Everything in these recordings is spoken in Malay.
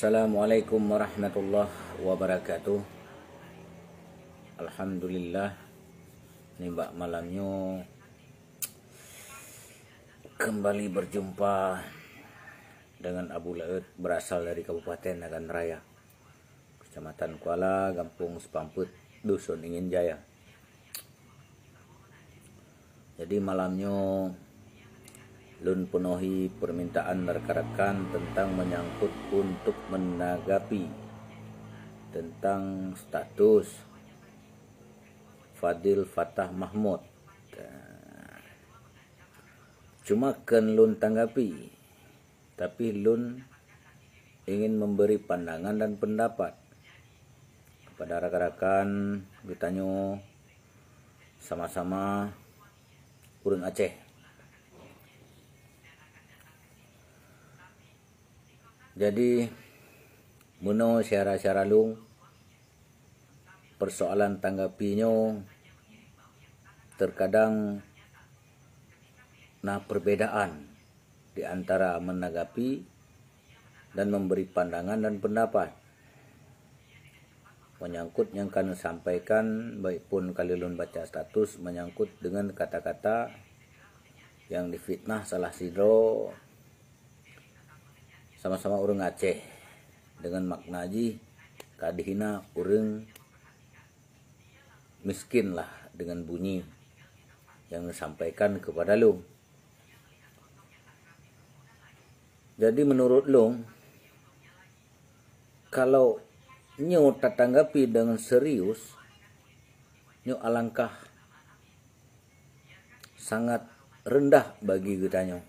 Assalamualaikum warahmatullahi wabarakatuh. Alhamdulillah, nibak malamnya kembali berjumpa dengan Abu Laut berasal dari Kabupaten Nagan Raya, Kecamatan Kuala, Kampung Sepamput, Dusun Ingin Jaya. Jadi malamnya Lun penuhi permintaan rekan-rekan tentang menyangkut untuk menanggapi tentang status Fadil Fatah Mahmud. Cuma kan Lun tanggapi, tapi Lun ingin memberi pandangan dan pendapat kepada rekan-rekan. Bertanya sama-sama urang Aceh. Jadi muno syara-syara lung persoalan tanggapinya terkadang perbedaan di antara menanggapi dan memberi pandangan dan pendapat menyangkut yang kami sampaikan, baik pun kali lun baca status menyangkut dengan kata-kata yang difitnah salah sidro sama-sama urang Aceh dengan makna ji kadihina urang miskin lah dengan bunyi yang disampaikan kepada Lung. Jadi menurut Lung, kalau nyo tanggapi dengan serius, nyo alangkah sangat rendah bagi kitanya.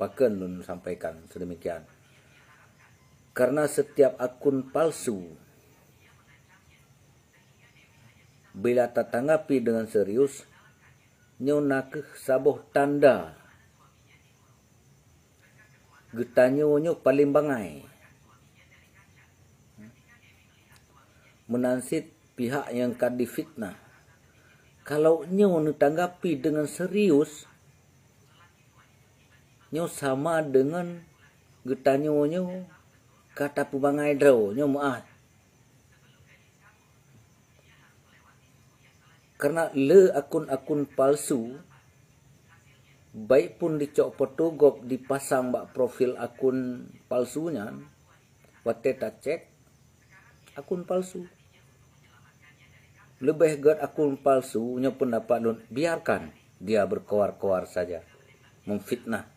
Paken Lun sampaikan sedemikian. Karena setiap akun palsu bila tanggapi dengan serius, nyo nakeh saboh tanda getanyo nyo paling bangai menansit pihak yang kadi fitnah. Kalau nyo tanggapi dengan serius, nyo sama dengan getanyo nyo kata pubangai draw nyo maah. Karena le akun-akun palsu, baik pun dicok potogop dipasang bak profil akun palsunya, wate tak cek akun palsu. Lebih god akun palsu, nyo pendapat Lun, biarkan dia berkoar-koar saja, memfitnah.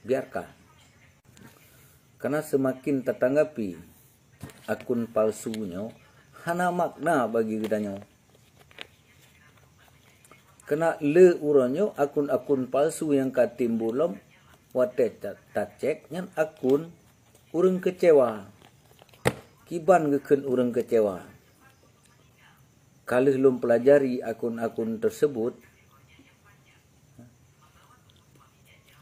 Biarkan. Karena semakin tertanggapi akun palsunya, hana makna bagi kitanya. Kena le uranyo akun-akun palsu yang katimbulom wate tak cek nyan akun urang kecewa. Kiban geken urang kecewa. Kalih lum pelajari akun-akun tersebut.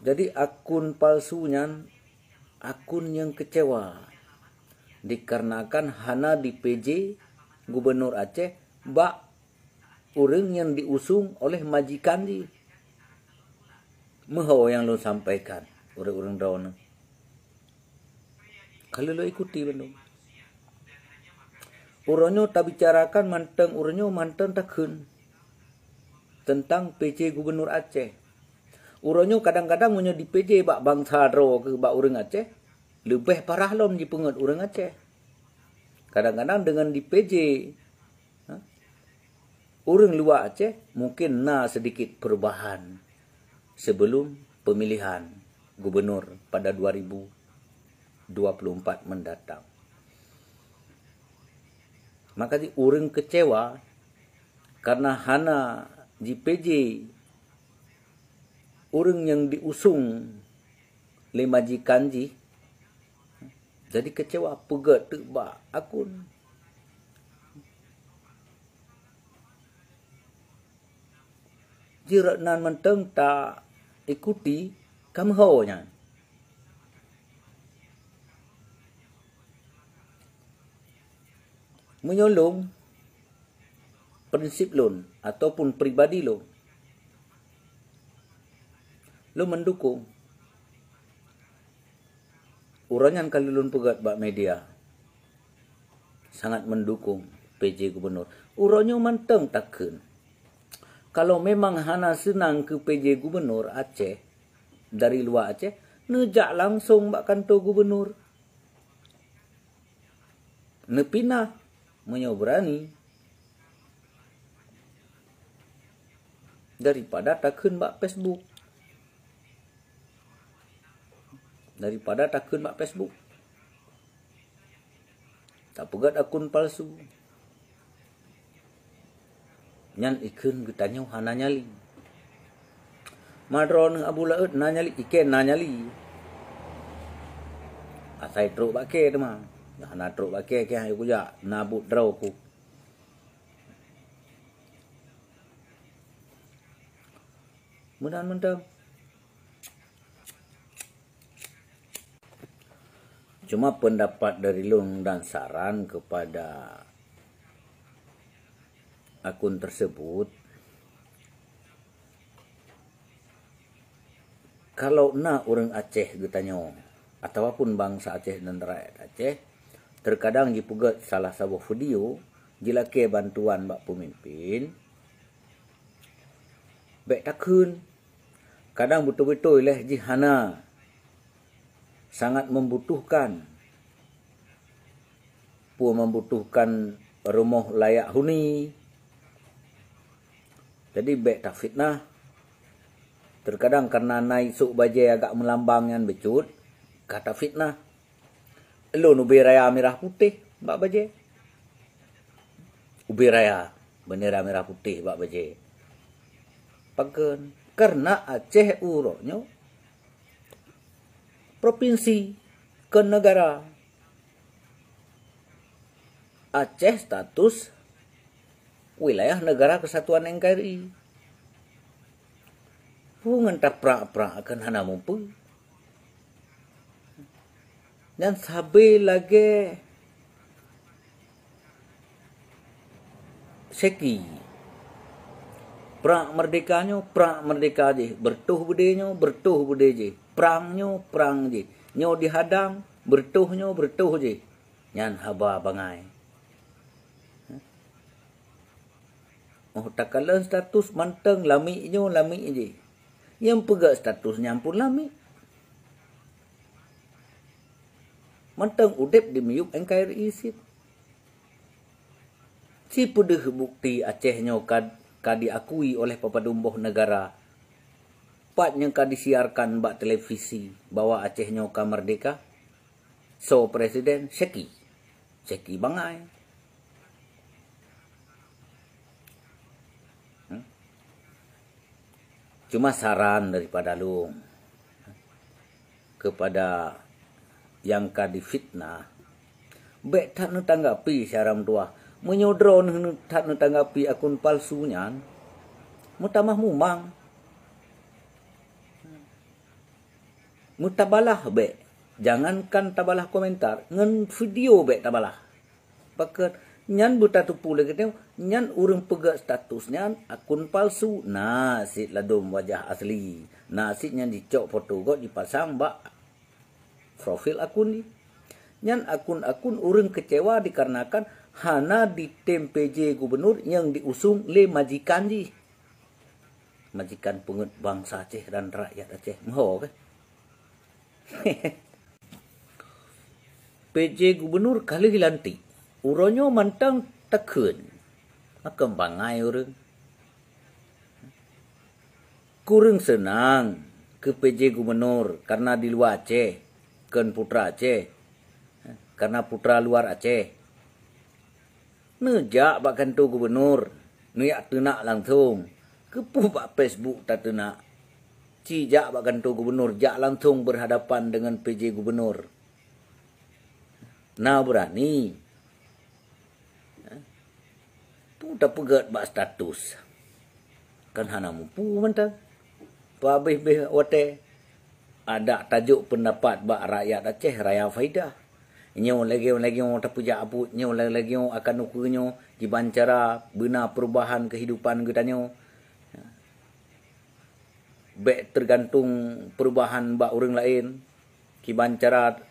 Jadi akun palsunya akun yang kecewa. Dikarenakan hana di PJ Gubernur Aceh bak urang yang diusung oleh majikan di meho yang lo sampaikan urang-urang daun. Kalau lo ikuti belum, uranyo tak bicarakan manteng uranyo manteng takun tentang PJ Gubernur Aceh. Uranyo kadang-kadang punya di PJ bak bangsa dro ke bak urang Aceh lebih parah lom di pengat urang Aceh. Kadang-kadang dengan di PJ urang luar Aceh mungkin sedikit perubahan sebelum pemilihan gubernur pada 2024 mendatang. Maka di urang kecewa karena hana di PJ urang yang diusung le majikan ji, jadi kecewa pegat tebak akun. Jika nan menteng tak ikuti kamhonya. Menyolong prinsip Lun ataupun pribadi lo mendukung uranyan kalilun pegat bak media sangat mendukung PJ Gubernur. Uronyo manteng takun. Kalau memang hana senang ke PJ Gubernur Aceh dari luar Aceh, nejak langsung bak kantor gubernur. Nepinah menyobrani daripada takun bak Facebook. Tak pegat akun palsu. Nyan ikun getanya hana nyali. Madron Abu Laut na nyali iken na nyali. Asai truk bake tu mah. Hana truk bake ke hayu kuja nabut draw ku. Mudah-mudahan cuma pendapat dari Long dan saran kepada akun tersebut, kalau nak orang Aceh getanya ataupun bangsa Aceh dan rakyat Aceh, terkadang dipugat salah sebuah video jilake bantuan bak pemimpin, baik takun, kadang betul-betul leh jihana sangat membutuhkan rumah layak huni. Jadi baik tak fitnah. Terkadang karena naik suk bajai agak melambang yang becut, kata fitnah. Elo ubi raya merah putih bak bajai. Ubi raya bendera merah putih bak bajai. Paken karena Aceh uroknya provinsi ke negara. Aceh status wilayah negara kesatuan NKRI. Pungan tak prak-prak akan hana mumpu. Dan sabi lagi seki. Prak merdeka je. Bertuh bude je. Perang je. Nyo dihadang, bertuh je. Nyan haba bangai. Oh tak kala status manteng lami je. Yang pegak statusnya pun lami. Manteng udep di miyuk NKRI sit. Si pedeh bukti Acehnya diakui oleh papadumbuh negara. Patnya disiarkan bak televisi bahwa Acehnya merdeka. So presiden Seki bangai. Cuma saran daripada lu kepada yang difitnah, baik tak tanggapi syaram tua, menyodron tak tanggapi akun palsunya, mutamah mumang, mutabalah baik, jangankan tabalah komentar, ngen video baik tabalah, paket nyan buta tupu lagi tengok, nyan urang pegak statusnya akun palsu, nasit ladum wajah asli, nasit nyan dicok foto kok dipasang bak profil akun ni. Nyan akun-akun urang kecewa dikarenakan hana ditem PJ Gubernur yang diusung le majikan ji. Majikan pengut bangsa Aceh dan rakyat Aceh. Moho kan? PJ Gubernur kali lantik. Uronyo mantang takun. Makam bangai urang. Kurang senang ke PJ Gubernur karena di luar Aceh. Kan putra Aceh. Karena putra luar Aceh. Nejak bak kantor gubernur. Niat tenak langsung. Kepuh bak Facebook tak tenak. Cijak bak kantor gubernur. Jak langsung berhadapan dengan PJ Gubernur. Nah berani. Tu tak pegat bak status. Kan hana mumpu mentang. Pabih-bih wate. Ada tajuk pendapat bak rakyat Aceh Raya Faidah. Nyo lagi tak puja apu, nyo lagi akan ukurnya dibancara benar perubahan kehidupan getanyo. Bek tergantung perubahan bak orang lain. Kibancara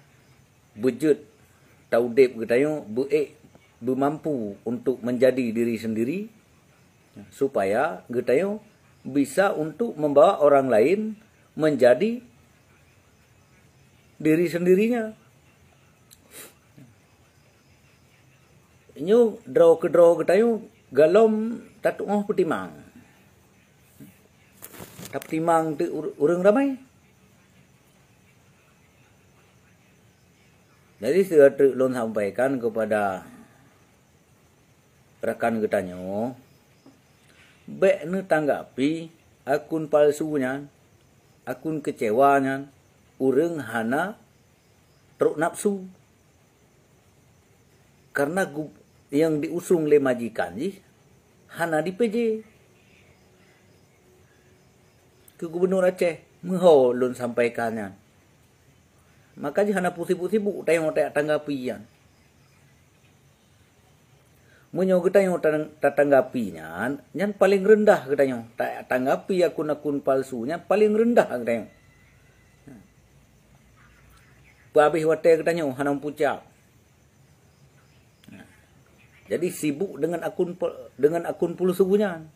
wujud taudib getayo bermampu untuk menjadi diri sendiri supaya getayo bisa untuk membawa orang lain menjadi diri sendirinya. Nyu draw ke draw getayo galom tatuh petimang. Petimang tu urang ramai. Jadi saya lon sampaikan kepada rekan getanyo, bek ne tanggapi akun palsunya, akun kecewanya, urang hana truk nafsu. Karena yang diusung oleh majikan hana di PJ. Ke Gubernur Aceh, meho lon sampaikannya. Makanya hana pusibuk-sibuk tayong tanggapian. Menyo getayo tanggapinya, yang paling rendah getayo. Tanggapi akun-akun palsunya paling rendah getayo. Habis wate getayo hanam pucak. Jadi sibuk dengan akun palsunya.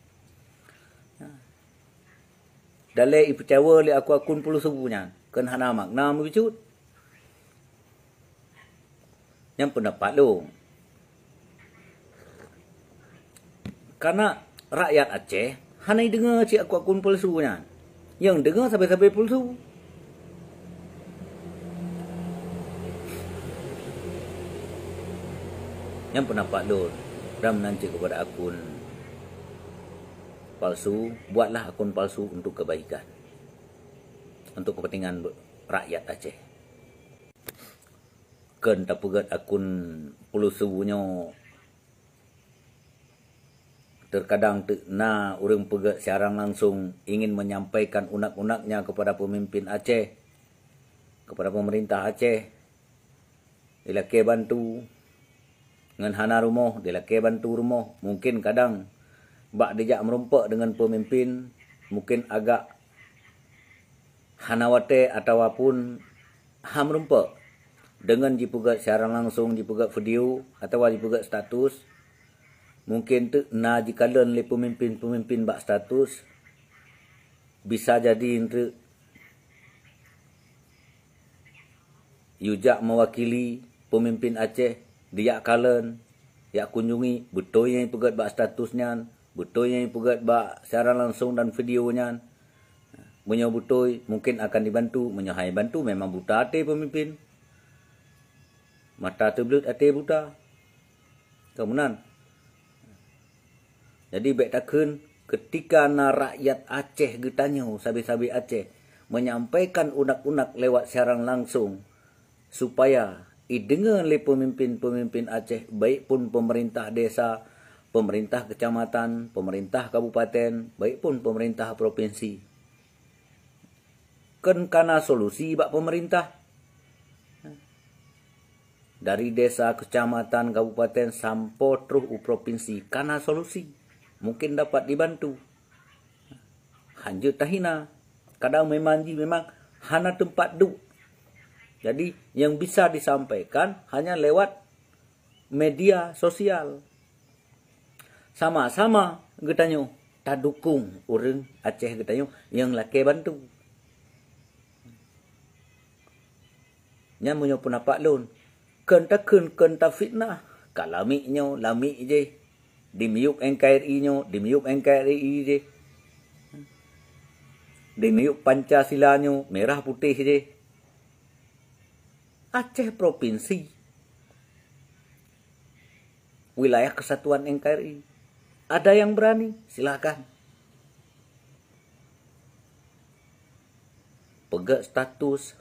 Dalai ipercawa le akun palsunya. Kan hana makna mewujud. Yang pendapat lo. Karena rakyat Aceh hanai dengar cik akun palsunya. Yang dengar sampai-sampai palsu. Yang pendapat lo dah menanci kepada akun palsu, buatlah akun palsu untuk kebaikan. Untuk kepentingan rakyat Aceh. Kan tak pegat akun palsunya terkadang na orang pegat siaran langsung ingin menyampaikan unak-unaknya kepada pemimpin Aceh, kepada pemerintah Aceh. Dilake bantu dengan hana rumah, dilake bantu rumah. Mungkin kadang bak dijak merompak dengan pemimpin, mungkin agak hanawate ataupun ham merompak. Dengan dipegat siaran langsung, dipegat video atau dipegat status. Mungkin tu na jikalan oleh pemimpin-pemimpin bak status. Bisa jadi untuk yujak mewakili pemimpin Aceh. Dia kalan, dia kunjungi, betul yang pegat bak statusnya, betul yang pegat bak siaran langsung dan videonya. Menyo betul, mungkin akan dibantu, menyohai bantu, memang buta hati pemimpin. Mata terbelut, hati buta. Kemudian, jadi baik takkan ketika na rakyat Aceh getanyo, sabi-sabi Aceh, menyampaikan unak-unak lewat siaran langsung, supaya didengar oleh pemimpin-pemimpin Aceh, baik pun pemerintah desa, pemerintah kecamatan, pemerintah kabupaten, baik pun pemerintah provinsi. Kan kana solusi bak pemerintah. Dari desa, kecamatan, kabupaten, sampai terus provinsi. Kana solusi. Mungkin dapat dibantu. Hanjut tahina. Kadang memang hana tempat duduk. Jadi yang bisa disampaikan hanya lewat media sosial. Sama-sama getanyo tak dukung orang Aceh getanyo yang laki bantu. Nya munyo pendapat lon. Kenta fitnah. Kalami nyo lami je. Dimiuk NKRI nyo, dimiuk NKRI je. Dimiuk Pancasila nyo, merah putih je. Aceh provinsi. Wilayah kesatuan NKRI. Ada yang berani? Silakan. Pegat status